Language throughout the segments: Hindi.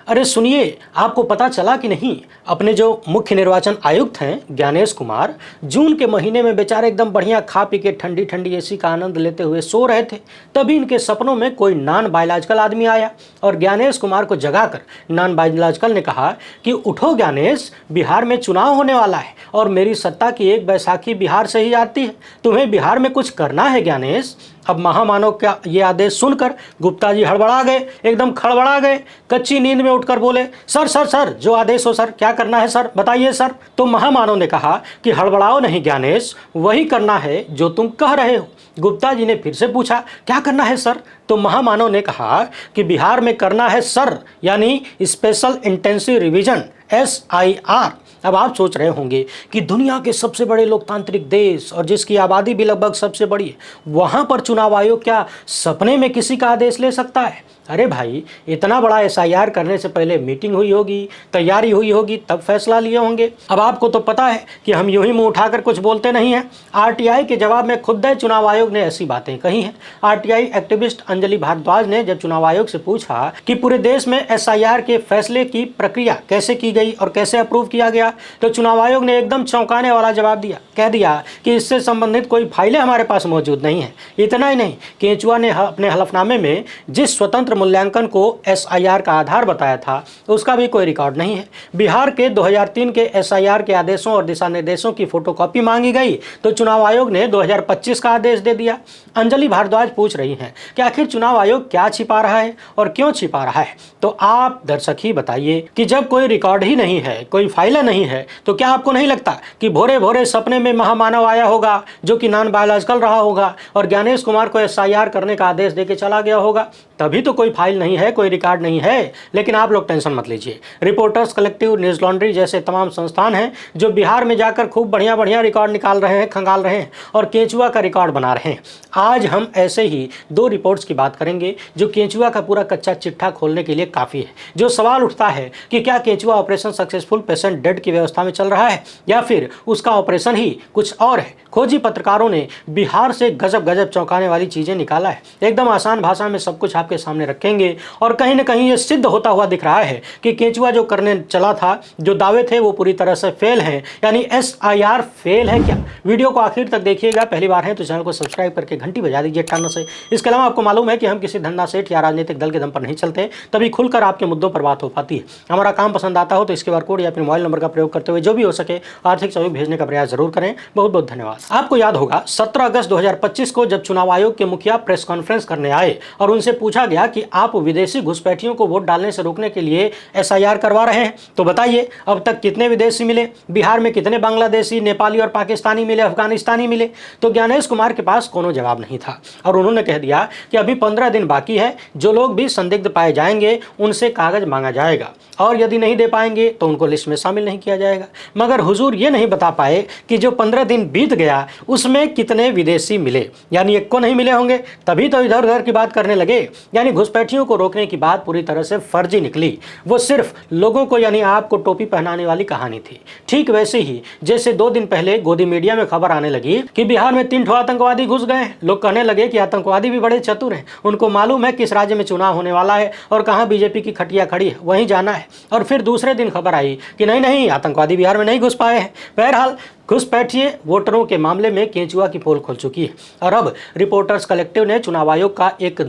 अरे सुनिए, आपको पता चला कि नहीं, अपने जो मुख्य निर्वाचन आयुक्त हैं ज्ञानेश कुमार, जून के महीने में बेचारे एकदम बढ़िया खा पी के ठंडी ठंडी एसी का आनंद लेते हुए सो रहे थे। तभी इनके सपनों में कोई नॉन बायोलॉजिकल आदमी आया और ज्ञानेश कुमार को जगाकर नॉन बायोलॉजिकल ने कहा कि उठो ज्ञानेश, बिहार में चुनाव होने वाला है और मेरी सत्ता की एक बैसाखी बिहार से ही आती है। तुम्हें बिहार में कुछ करना है ज्ञानेश। अब महामानव का ये आदेश सुनकर गुप्ता जी हड़बड़ा गए, एकदम खड़बड़ा गए। कच्ची नींद में उठकर बोले, सर सर सर, जो आदेश हो सर, क्या करना है सर, बताइए सर। तो महामानव ने कहा कि हड़बड़ाओ नहीं ज्ञानेश, वही करना है जो तुम कह रहे हो। गुप्ता जी ने फिर से पूछा, क्या करना है सर। तो महामानव ने कहा कि बिहार में करना है सर, यानी स्पेशल इंटेंसिव रिवीजन, SIR। अब आप सोच रहे होंगे कि दुनिया के सबसे बड़े लोकतांत्रिक देश और जिसकी आबादी भी लगभग सबसे बड़ी है, वहां पर चुनाव आयोग क्या सपने में किसी का आदेश ले सकता है? अरे भाई, इतना बड़ा SIR करने से पहले मीटिंग हुई होगी, तैयारी हुई होगी, तब फैसला लिए होंगे। अब आपको तो पता है कि हम यूं ही मुंह उठाकर कुछ बोलते नहीं हैं। RTI के जवाब में खुद चुनाव आयोग ने ऐसी बातें कही हैं। RTI एक्टिविस्ट अंजलि भारद्वाज ने जब चुनाव आयोग से पूछा कि पूरे देश में SIR के फैसले की प्रक्रिया कैसे की गई और कैसे अप्रूव किया गया, तो चुनाव आयोग ने एकदम चौंकाने वाला जवाब दिया। कह दिया कि इससे संबंधित कोई फाइलें हमारे पास मौजूद नहीं है। इतना ही नहीं, केंचुआ ने अपने हलफनामे में जिस स्वतंत्र मूल्यांकन को SIR का आधार बताया था, उसका भी कोई रिकॉर्ड नहीं है। बिहार के 2003 के SIR के आदेशों और दिशा निर्देशों की फोटोकॉपी मांगी गई तो चुनाव आयोग ने 2025 का आदेश दे दिया। अंजलि भारद्वाज पूछ रही हैं कि आखिर चुनाव आयोग क्या छिपा रहा है और क्यों छिपा रहा है। तो आप दर्शक ही बताइए कि जब कोई रिकॉर्ड ही नहीं है, कोई फाइल नहीं है, तो क्या आपको नहीं लगता कि भोरे भोरे सपने में महामानव आया होगा जो कि नॉन बायोलॉजिकल रहा होगा और ज्ञानेश कुमार को SIR करने का आदेश देके चला गया होगा? तभी तो कोई फाइल नहीं है, कोई रिकॉर्ड नहीं है। लेकिन आप लोग टेंशन मत लीजिए, रिपोर्टर्स कलेक्टिव, न्यूज लॉन्ड्री जैसे तमाम संस्थान हैं जो बिहार में जाकर खूब बढ़िया बढ़िया रिकॉर्ड निकाल रहे हैं, खंगाल रहे हैं और केंचुआ का रिकॉर्ड बना रहे हैं। आज हम ऐसे ही 2 रिपोर्ट्स की बात करेंगे जो केंचुआ का पूरा कच्चा चिट्ठा खोलने के लिए काफ़ी है। जो सवाल उठता है कि क्या केंचुआ ऑपरेशन सक्सेसफुल पेशेंट डेड की व्यवस्था में चल रहा है या फिर उसका ऑपरेशन ही कुछ और है। खोजी पत्रकारों ने बिहार से गजब गजब चौंकाने वाली चीज़ें निकाला है। एकदम आसान भाषा में सब कुछ आपके सामने रखेंगे और कहीं ना कहीं ये सिद्ध होता हुआ दिख रहा है कि केंचुआ जो करने चला था, जो दावे थे, वो पूरी तरह से फेल हैं, यानी SIR फेल है क्या। वीडियो को आखिर तक देखिएगा। पहली बार है तो चैनल को सब्सक्राइब करके घंटी बजा दीजिए टन से। इसके अलावा आपको मालूम है कि हम किसी धंधा सेठ या राजनीतिक दल के दम पर नहीं चलते, तभी खुलकर आपके मुद्दों पर बात हो पाती है। हमारा काम पसंद आता हो तो इसके QR कोड या फिर मोबाइल नंबर का प्रयोग करते हुए जो भी हो सके आर्थिक सहयोग भेजने का प्रयास जरूर करें। बहुत बहुत धन्यवाद। आपको याद होगा 17 अगस्त 2025 को जब चुनाव आयोग के मुखिया प्रेस कॉन्फ्रेंस करने आए और उनसे पूछा गया कि आप विदेशी घुसपैठियों को वोट डालने से रोकने के लिए SIR करवा रहे हैं, तो बताइए अब तक कितने विदेशी मिले, बिहार में कितने बांग्लादेशी, नेपाली और पाकिस्तानी मिले, अफगानिस्तानी मिले। तो ज्ञानेश कुमार के पास कोनो जवाब नहीं था और उन्होंने कह दिया कि अभी 15 दिन बाकी है, जो लोग भी संदिग्ध पाए जाएंगे उनसे कागज मांगा जाएगा और यदि नहीं दे पाएंगे तो उनको लिस्ट में शामिल नहीं किया जाएगा। मगर हुजूर ये नहीं बता पाए कि जो 15 दिन बीत गया उसमें कितने विदेशी मिले, यानी एक को नहीं मिले होंगे, तभी तो इधर उधर की बात करने लगे। यानी घुसपैठियों को रोकने की बात पूरी तरह से फर्जी निकली। वो सिर्फ लोगों को यानी आपको टोपी पहनाने वाली कहानी थी। ठीक वैसे ही जैसे 2 दिन पहले गोदी मीडिया में खबर आने लगी कि बिहार में 3 आतंकवादी घुस गए। लोग कहने लगे कि आतंकवादी भी बड़े चतुर हैं, उनको मालूम है किस राज्य में चुनाव होने वाला है और कहाँ बीजेपी की खटिया खड़ी है, वहीं जाना है। और फिर दूसरे दिन खबर आई कि नहीं नहीं, आतंकवादी बिहार में नहीं घुस पाए हैं। बहरहाल घुसपैठिए वोटरों के मामले में केंचुआ की पोल खुल चुकी है और अब रिपोर्टर्स कलेक्टिव ने चुनाव आयोग का एक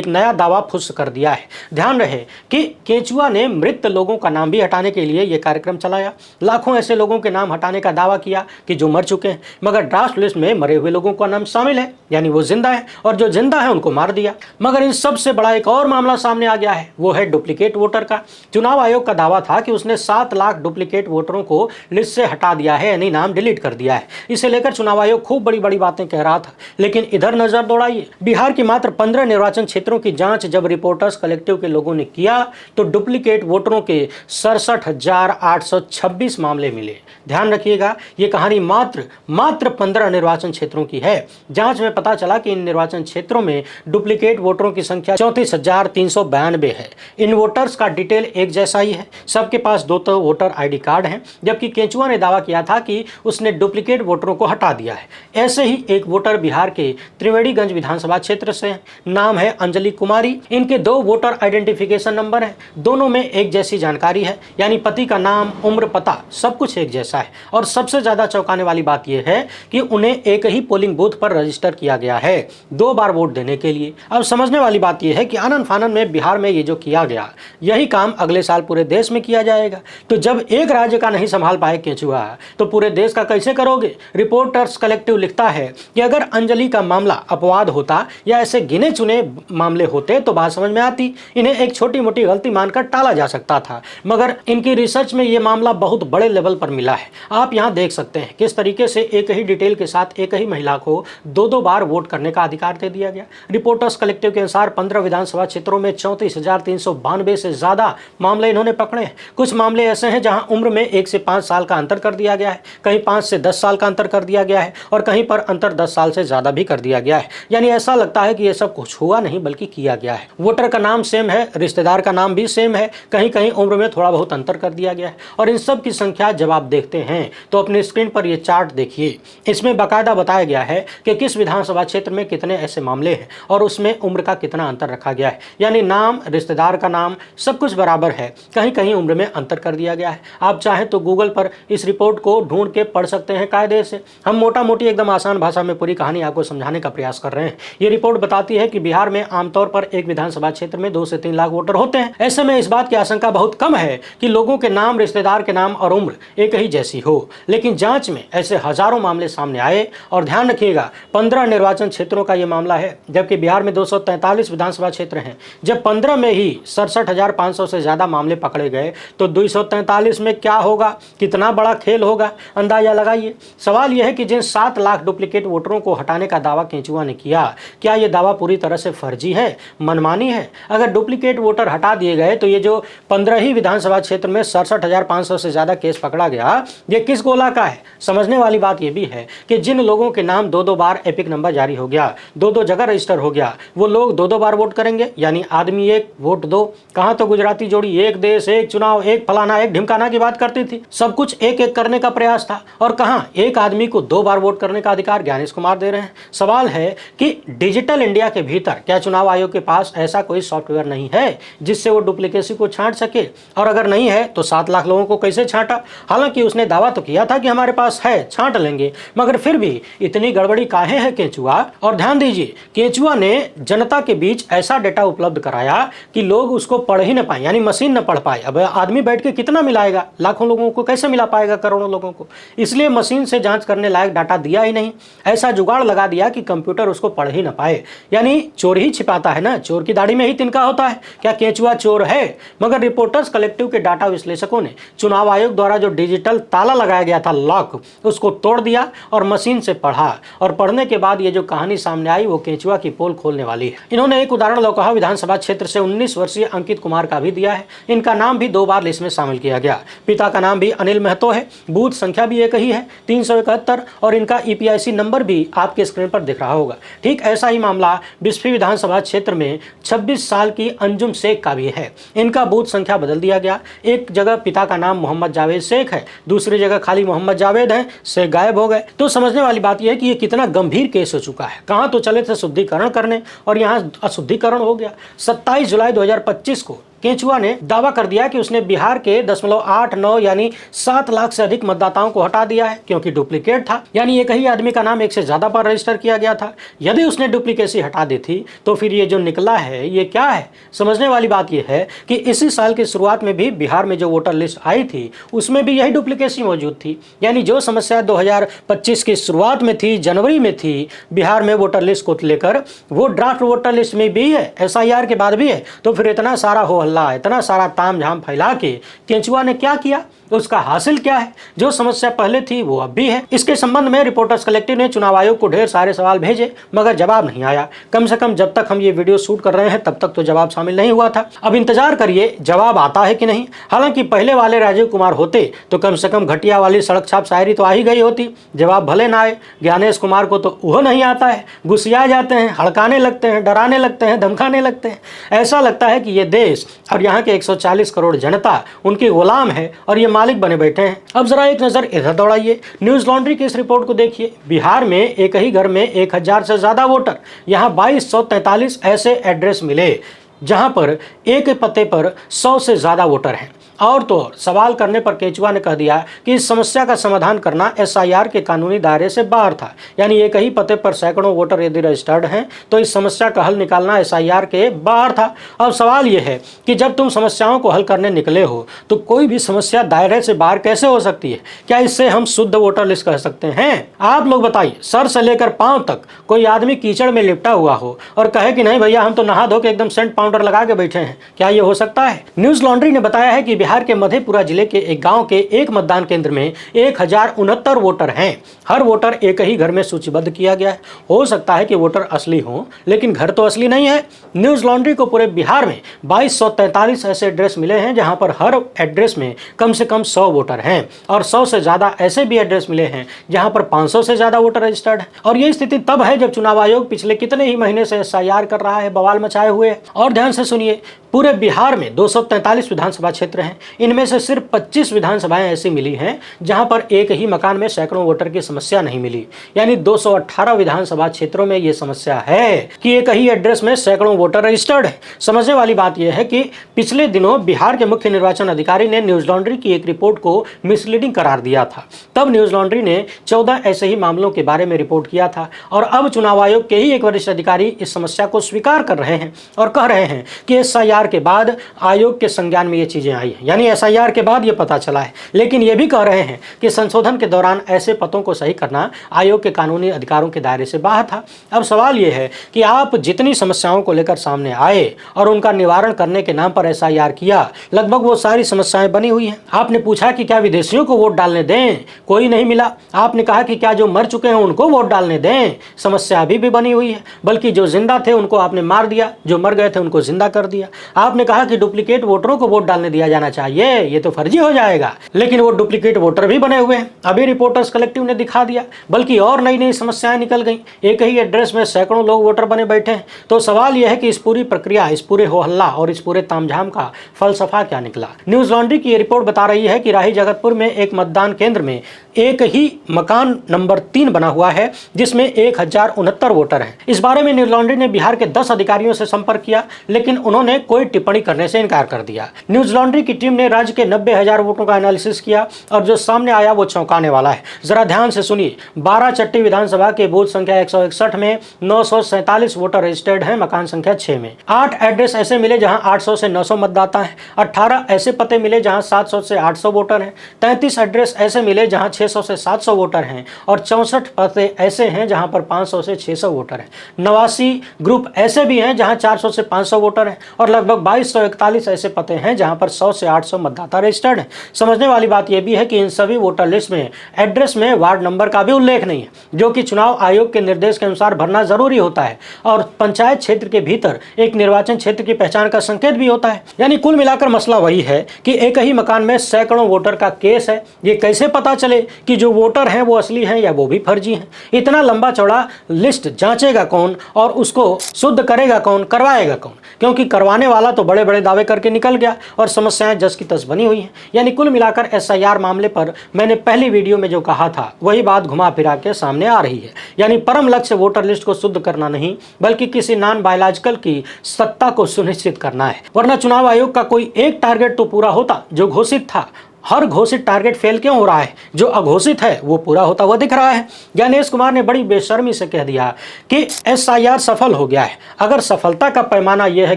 नया दावा फुस कर दिया है। ध्यान रहे कि केंचुआ ने मृत लोगों का नाम भी हटाने के लिए यह कार्यक्रम चलाया। लाखों ऐसे लोगों के नाम हटाने का दावा किया कि जो मर चुके हैं, मगर ड्राफ्ट लिस्ट में मरे हुए लोगों का नाम शामिल है, यानी वो जिंदा है और जो जिंदा है उनको मार दिया। मगर इन सबसे बड़ा एक और मामला सामने आ गया है, वो है डुप्लीकेट वोटर का। चुनाव आयोग का दावा था कि उसने 7 लाख डुप्लीकेट वोटरों को लिस्ट से हटा दिया है, यानी नाम डिलीट कर दिया है। इसे लेकर चुनाव आयोग खूब बड़ी बड़ी बातें कह रहा था, लेकिन इधर नजर दौड़ाइए, बिहार की मात्र 15 निर्वाचन क्षेत्रों की जांच जब रिपोर्टर्स कलेक्टिव के लोगों ने किया तो डुप्लीकेट वोटरों के 67,826 मामले मिले। ध्यान रखिएगा, यह कहानी मात्र 15 निर्वाचन क्षेत्रों की है। जांच में पता चला कि इन निर्वाचन क्षेत्रों में डुप्लीकेट वोटरों की संख्या 34,392 है। इन वोटर्स का डिटेल एक जैसा ही है, सबके पास 2 वोटर ID कार्ड हैं, जबकि केंचुआ ने दावा किया था कि उसने डुप्लीकेट वोटरों को हटा दिया है। ऐसे ही एक वोटर बिहार के त्रिवेणीगंज विधानसभा क्षेत्र से, नाम है अंजलि कुमारी। इनके 2 वोटर आइडेंटिफिकेशन नंबर हैं, दोनों में एक जैसी जानकारी है, यानी पति का नाम, उम्र, पता सब कुछ एक जैसा है। और सबसे ज्यादा चौंकाने वाली बात यह है कि उन्हें एक ही पोलिंग बूथ पर रजिस्टर किया गया है 2 बार वोट देने के लिए। अब समझने वाली बात यह है कि आनन फानन में बिहार में ये जो किया गया, यही काम अगले साल पूरे देश में किया जाएगा। तो जब एक राज्य का नहीं संभाल पाए केंचुआ, तो पूरे देश का कैसे करोगे। रिपोर्टर्स कलेक्टिव लिखता है कि अगर अंजलि का मामला अपवाद होता या ऐसे गिने चुने मामले होते तो बात समझ में आती, इन्हें एक छोटी मोटी गलती मानकर टाला जा सकता था, मगर इनकी रिसर्च में यह मामला बहुत बड़े लेवल पर मिला है। आप यहां देख सकते हैं किस तरीके से एक ही डिटेल के साथ एक ही महिला को 2 बार वोट करने का अधिकार दे दिया गया। रिपोर्टर्स कलेक्टिव के अनुसार 15 विधानसभा क्षेत्रों में 34,392 से ज्यादा मामले इन्होंने पकड़े हैं। कुछ मामले ऐसे हैं जहां उम्र में 1 से 5 साल का अंतर कर दिया गया है, कहीं 5 से 10 साल का अंतर कर दिया गया है और कहीं पर अंतर 10 साल से ज्यादा भी कर दिया गया है। यानी ऐसा लगता है कि यह सब कुछ हुआ नहीं बल्कि किया गया है। वोटर का नाम सेम है, रिश्तेदार का नाम भी सेम है, कहीं कहीं उम्र में थोड़ा बहुत अंतर कर दिया गया है। और इन सब की संख्या जब आप देखते हैं तो अपने स्क्रीन पर यह चार्ट देखिए, इसमें बाकायदा बताया गया है कि किस विधानसभा क्षेत्र में कितने ऐसे मामले हैं और उसमें उम्र का कितना अंतर रखा गया है। यानी नाम, रिश्तेदार का नाम सब कुछ बराबर है, कहीं कहीं उम्र में अंतर कर दिया गया है। आप चाहें तो गूगल पर इस रिपोर्ट को ढूंढ के पढ़ सकते हैं कायदे से। हम मोटा मोटी एकदम आसान भाषा में पूरी कहानी आपको समझाने का प्रयास कर रहे हैं। ये रिपोर्ट बताती है कि बिहार में आमतौर पर एक विधानसभा क्षेत्र में 2 से 3 लाख वोटर होते हैं। ऐसे में इस बात की आशंका बहुत कम है कि लोगों के नाम, रिश्तेदार के नाम और उम्र एक ही जैसी हो। लेकिन जांच में ऐसे हजारों मामले सामने आए। और ध्यान रखिएगा, 15 निर्वाचन क्षेत्रों का यह मामला है, जबकि बिहार में 243 विधानसभा क्षेत्र हैं। जब 15 में ही 67,500 से ज्यादा मामले पकड़े गए तो 243 में क्या होगा, कितना बड़ा खेल होगा, अंदाजा लगाइए। सवाल यह है कि जिन 7 लाख डुप्लीकेट वोटरों को हटाने का दावा केंचुआ ने किया, क्या यह दावा पूरी तरह से फर्जी है, मनमानी है। अगर डुप्लीकेट वोटर हटा दिए गए तो ये जो 15 ही विधानसभा क्षेत्र में 67,500 से ज्यादा केस पकड़ा गया, ये किस गोला का है। समझने वाली बात यह भी है कि जिन लोगों के नाम 2 बार एपिक नंबर जारी हो गया, 2 जगह रजिस्टर हो गया, वो लोग 2 बार वोट करेंगे, यानी आदमी एक वोट 2। कहां तो गुजराती जोड़ी एक देश एक चुनाव, एक फलाना एक ढिमकाना की बात करती थी। सब कुछ एक एक करने का प्रयास था। और कहां एक आदमी को 2 बार वोट करने का अधिकार ज्ञानेश कुमार दे रहे हैं। सवाल है कि डिजिटल इंडिया के भीतर क्या चुनाव आयोग के पास ऐसा कोई सॉफ्टवेयर नहीं है जिससे वो डुप्लीकेसी को छांट सके। और अगर नहीं है तो 7 लाख लोगों को कैसे छांटा। हालांकि उसने दावा तो किया था कि हमारे पास है, छांट लेंगे, मगर फिर भी इतनी गड़बड़ी काहे है केंचुआ। और ध्यान दीजिए, केंचुआ ने जनता के बीच ऐसा डेटा उपलब्ध कराया कि लोग उसको पढ़ ही न पाए, यानी मशीन न पढ़ पाए। अब आदमी बैठ के कितना मिलाएगा, लाखों लोगों को कैसे मिला पाएगा, करोड़ों लोगों को। इसलिए मशीन से जांच करने लायक डाटा दिया ही नहीं, ऐसा जुगाड़ लगा दिया कि कंप्यूटर उसको पढ़ ही न पाए। यानी चोर ही छिपाता है ना, चोर की दाढ़ी में ही तिनका होता है। क्या केंचुआ चोर है? मगर रिपोर्टर्स कलेक्टिव के डाटा विश्लेषकों ने चुनाव आयोग द्वारा जो डिजिटल ताला लगाया गया था, लॉक, उसको तोड़ दिया और मशीन से पढ़ा। और पढ़ने के बाद ये जो कहानी सामने आई वो केंचुआ की पोल खोलने वाली है। इन्होंने एक उदाहरण लोकहा विधानसभा क्षेत्र से 19 वर्षीय अंकित कुमार का भी दिया है। इनका नाम भी 2 बार लिस्ट में शामिल किया गया। पिता का नाम भी अनिल महतो है, बूथ संख्या भी एक ही है 371, और इनका EPIC नंबर भी आपके स्क्रीन पर दिख रहा होगा। ठीक ऐसा ही मामला बिस्फी विधानसभा क्षेत्र में 26 साल की अंजुम शेख का भी है। इनका बूथ संख्या बदल दिया गया। एक जगह पिता का नाम मोहम्मद जावेद शेख है, दूसरी जगह खाली मोहम्मद जावेद है, शेख गायब हो गए। तो समझने वाली बात यह है कि ये कितना गंभीर केस हो चुका है। कहां तो चले थे शुद्धिकरण करने और यहां अशुद्धिकरण हो गया। 27 जुलाई 2025 को केंचुआ ने दावा कर दिया कि उसने बिहार के 0.89 यानी 7 लाख से अधिक मतदाताओं को हटा दिया है, क्योंकि डुप्लीकेट था। यानी एक ही आदमी का नाम एक से ज्यादा बार रजिस्टर किया गया था। यदि उसने डुप्लीकेसी हटा दी थी तो फिर ये जो निकला है ये क्या है। समझने वाली बात यह है कि इसी साल की शुरुआत में भी बिहार में जो वोटर लिस्ट आई थी उसमें भी यही डुप्लीकेसी मौजूद थी। यानी जो समस्या 2025 की शुरुआत में थी, जनवरी में थी बिहार में वोटर लिस्ट को लेकर, वो ड्राफ्ट वोटर लिस्ट में भी है, SIR के बाद भी है। तो फिर इतना सारा हो इतना सारा तामझाम फैला के केंचुआ ने क्या किया, उसका हासिल क्या है। जो समस्या पहले थी वो अब भी है। इसके संबंध में रिपोर्टर्स कलेक्टिव ने चुनाव आयोग को ढेर सारे सवाल भेजे, मगर जवाब नहीं आया। कम से कम जब तक हम ये वीडियो शूट कर रहे हैं तब तक तो जवाब शामिल नहीं हुआ था। अब इंतजार करिए जवाब आता है कि नहीं। हालांकि पहले वाले राजीव कुमार होते तो कम से कम घटिया वाली सड़क छाप शायरी तो आ ही गई होती। जवाब भले ना आए, ज्ञानेश कुमार को तो वह नहीं आता है, गुस्सिया जाते हैं, हड़काने लगते हैं, डराने लगते हैं, धमकाने लगते हैं। ऐसा लगता है कि ये देश और यहाँ के 140 करोड़ जनता उनकी गुलाम है और ये मालिक बने बैठे हैं। अब जरा एक नजर इधर दौड़ाइए, न्यूज लॉन्ड्री की इस रिपोर्ट को देखिए। बिहार में एक ही घर में 1000 से ज्यादा वोटर, यहाँ 2243 ऐसे एड्रेस मिले जहां पर एक पते पर 100 से ज्यादा वोटर हैं। और तो और सवाल करने पर केजरीवाल ने कह दिया कि इस समस्या का समाधान करना एसआईआर के कानूनी दायरे से बाहर था। यानी एक ही पते पर सैकड़ों वोटर यदि रजिस्टर्ड हैं तो इस समस्या का हल निकालना एसआईआर के बाहर था। अब सवाल यह है कि जब तुम समस्याओं को हल करने निकले हो तो कोई भी समस्या दायरे से बाहर कैसे हो सकती है? क्या इससे हम शुद्ध वोटर लिस्ट कह सकते हैं? आप लोग बताइए, सर से लेकर पांव तक कोई आदमी कीचड़ में लिपटा हुआ हो और कहे कि नहीं भैया हम तो नहा धो के एकदम सेंट पाउडर लगा के बैठे हैं, क्या ये हो सकता है? न्यूज लॉन्ड्री ने बताया है कि बिहार के मधेपुरा जिले के एक गांव के एक मतदान केंद्र में 1069 वोटर हैं। हर वोटर एक ही घर में सूचीबद्ध किया गया है। हो सकता है कि वोटर असली हो, लेकिन घर तो असली नहीं है। न्यूज लॉन्ड्री को पूरे बिहार में 2243 ऐसे एड्रेस मिले हैं जहां पर हर एड्रेस में कम से कम 100 वोटर हैं और 100 से ज्यादा ऐसे भी एड्रेस मिले हैं जहां पर 500 से ज्यादा वोटर रजिस्टर्ड है। और ये स्थिति तब है जब चुनाव आयोग पिछले कितने ही महीने से एसआईआर कर रहा है, बवाल मचाए हुए। और ध्यान से सुनिए, पूरे बिहार में 243 विधानसभा क्षेत्र हैं। इनमें से सिर्फ 25 विधानसभाएं ऐसी मिली हैं जहां पर एक ही मकान में सैकड़ों वोटर की समस्या नहीं मिली। यानी 218 विधानसभा क्षेत्रों में यह समस्या है कि एक ही एड्रेस में सैकड़ों वोटर रजिस्टर्ड है। समझने वाली बात यह है कि पिछले दिनों बिहार के मुख्य निर्वाचन अधिकारी ने न्यूज लॉन्ड्री की एक रिपोर्ट को मिसलीडिंग करार दिया था। तब न्यूज लॉन्ड्री ने 14 ऐसे ही मामलों के बारे में रिपोर्ट किया था और अब चुनाव आयोग के ही एक वरिष्ठ अधिकारी इस समस्या को स्वीकार कर रहे हैं और कह रहे हैं कि एसआईआर के बाद आयोग के संज्ञान में ये चीजें आई हैं। यानी एसआईआर के बाद ये पता चला है। लेकिन ये भी कह रहे हैं कि संशोधन के दौरान ऐसे पतों को सही करना आयोग के कानूनी अधिकारों के दायरे से बाहर था। अब सवाल ये है कि आप जितनी समस्याओं को लेकर सामने आए और उनका निवारण करने के नाम पर एसआईआर किया, लगभग वो सारी समस्याएं बनी हुई हैं। आपने पूछा कि क्या विदेशियों को वोट डालने दें, कोई नहीं मिला। आपने कहा कि क्या जो मर चुके हैं उनको वोट डालने दें, समस्या अभी भी बनी हुई है। बल्कि जो जिंदा थे उनको आपने मार दिया, जो मर गए थे उनको जिंदा कर दिया। आपने कहा कि डुप्लीकेट वोटरों को वोट डालने दिया जाना चाहिए, ये तो फर्जी हो जाएगा, लेकिन वो डुप्लीकेट वोटर भी बने हुए हैं। अभी रिपोर्टर्स कलेक्टिव ने दिखा दिया। बल्कि और नई नई समस्याएं निकल गई। एक ही एड्रेस में सैकड़ों लोग वोटर बने बैठे हैं। तो सवाल यह है कि इस पूरी प्रक्रिया, इस पूरे हो हल्ला और इस पूरे तामझाम का फलसफा क्या निकला? न्यूज लॉन्ड्री की रिपोर्ट बता रही है कि राही जगतपुर में एक मतदान केंद्र में एक ही मकान नंबर 3 बना हुआ है जिसमें 1069 वोटर हैं। इस बारे में न्यूज लॉन्ड्री ने बिहार के 10 अधिकारियों से संपर्क किया, लेकिन उन्होंने कोई टिप्पणी करने से इनकार कर दिया। न्यूज लॉन्ड्री की टीम ने राज्य के 90,000 वोटों का एनालिसिस किया और जो सामने आया वो चौंकाने वाला है। जरा ध्यान से सुनिए। 12 विधानसभा के बूथ संख्या 161 में 947 वोटर रजिस्टर्ड हैं मकान संख्या 6 में। 8 एड्रेस ऐसे मिले जहां 800 से 900 मतदाता हैं। 18 ऐसे पते मिले जहां 700 से 800 वोटर हैं। 33 एड्रेस ऐसे मिले जहां 600 से 700 वोटर हैं और 64 पते ऐसे हैं जहां पर 500 से 600 वोटर हैं। 89 ग्रुप ऐसे भी हैं जहां 400 से 500 वोटर हैं और लगभग 2241 ऐसे पते हैं जहां पर 100 से 800 मतदाता रजिस्टर्ड हैं। समझने वाली बात यह भी है कि इन सभी वोटर लिस्ट में एड्रेस में वार्ड नंबर का भी उल्लेख नहीं है, जो कि चुनाव आयोग के निर्देश के अनुसार भरना जरूरी होता है और पंचायत क्षेत्र के भीतर एक निर्वाचन क्षेत्र की पहचान का संकेत भी होता है। यानी कुल मिलाकर मसला वही है कि एक ही मकान में सैकड़ों वोटर का केस है। ये कैसे पता चले कि जो वोटर हैं वो असली हैं या वो भी फर्जी हैं? इतना लंबा चौड़ा लिस्ट जांचेगा कौन और उसको शुद्ध करेगा कौन, करवाएगा कौन? क्योंकि करवाने वाला तो बड़े बड़े दावे करके निकल गया और समस्याएं जस की तस बनी हुई हैं। यानी कुल मिलाकर एसआईआर मामले पर मैंने पहली वीडियो में जो कहा था वही बात घुमा फिरा के सामने आ रही है। यानी परम लक्ष्य वोटर लिस्ट को शुद्ध करना नहीं, बल्कि किसी नॉन बायोलॉजिकल की सत्ता को सुनिश्चित करना है। वरना चुनाव आयोग का कोई एक टारगेट तो पूरा होता जो घोषित था। हर घोषित टारगेट फेल क्यों हो रहा है? जो अघोषित है वो पूरा होता हुआ दिख रहा है। ज्ञानेश कुमार ने बड़ी बेशर्मी से कह दिया कि एसआईआर सफल हो गया है। अगर सफलता का पैमाना यह है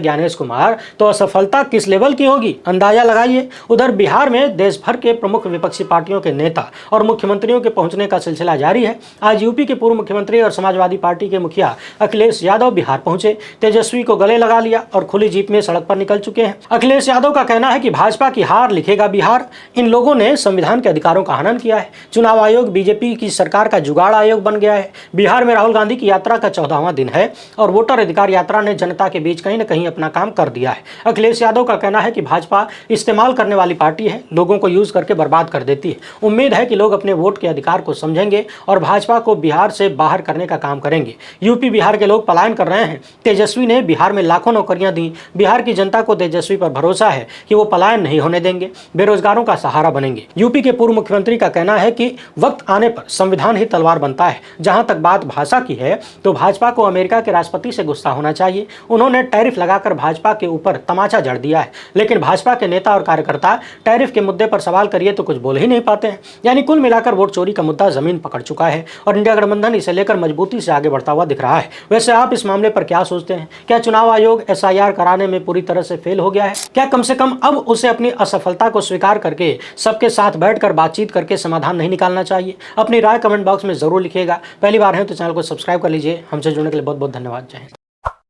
ज्ञानेश कुमार, तो असफलता किस लेवल की होगी अंदाजा लगाइए। उधर बिहार में देश भर के प्रमुख विपक्षी पार्टियों के नेता और मुख्यमंत्रियों के पहुंचने का सिलसिला जारी है। आज यूपी के पूर्व मुख्यमंत्री और समाजवादी पार्टी के मुखिया अखिलेश यादव बिहार पहुंचे, तेजस्वी को गले लगा लिया और खुली जीप में सड़क पर निकल चुके हैं। अखिलेश यादव का कहना है कि भाजपा की हार लिखेगा बिहार। इन लोगों ने संविधान के अधिकारों का हनन किया है। चुनाव आयोग बीजेपी की सरकार का जुगाड़ आयोग बन गया है। बिहार में राहुल गांधी की यात्रा का 14वां दिन है और वोटर अधिकार यात्रा ने जनता के बीच कहीं न कहीं अपना काम कर दिया है। अखिलेश यादव का कहना है कि भाजपा इस्तेमाल करने वाली पार्टी है, लोगों को यूज करके बर्बाद कर देती है। उम्मीद है कि लोग अपने वोट के अधिकार को समझेंगे और भाजपा को बिहार से बाहर करने का काम करेंगे। यूपी बिहार के लोग पलायन कर रहे हैं। तेजस्वी ने बिहार में लाखों नौकरियां दी। बिहार की जनता को तेजस्वी पर भरोसा है कि वो पलायन नहीं होने देंगे। बेरोजगारों का सहारा बनेंगे। यूपी के पूर्व मुख्यमंत्री का कहना है कि वक्त आने पर संविधान ही तलवार बनता है। जहां तक बात भाषा की है तो भाजपा को अमेरिका के राष्ट्रपति से गुस्सा होना चाहिए। उन्होंने टैरिफ लगाकर भाजपा के ऊपर तमाचा जड़ दिया है, लेकिन भाजपा के नेता और कार्यकर्ता टैरिफ के मुद्दे पर सवाल करिए तो कुछ बोल ही नहीं पाते हैं। यानी कुल मिलाकर वोट चोरी का मुद्दा जमीन पकड़ चुका है और इंडिया गठबंधन इसे लेकर मजबूती से आगे बढ़ता हुआ दिख रहा है। वैसे आप इस मामले पर क्या सोचते हैं? क्या चुनाव आयोग SIR कराने में पूरी तरह से फेल हो गया है? क्या कम से कम अब उसे अपनी असफलता को स्वीकार करके सबके साथ बैठकर बातचीत करके समाधान नहीं निकालना चाहिए? अपनी राय कमेंट बॉक्स में जरूर लिखिएगा। पहली बार है तो चैनल को सब्सक्राइब कर लीजिए। हमसे जुड़ने के लिए बहुत बहुत धन्यवाद। जय हिंद।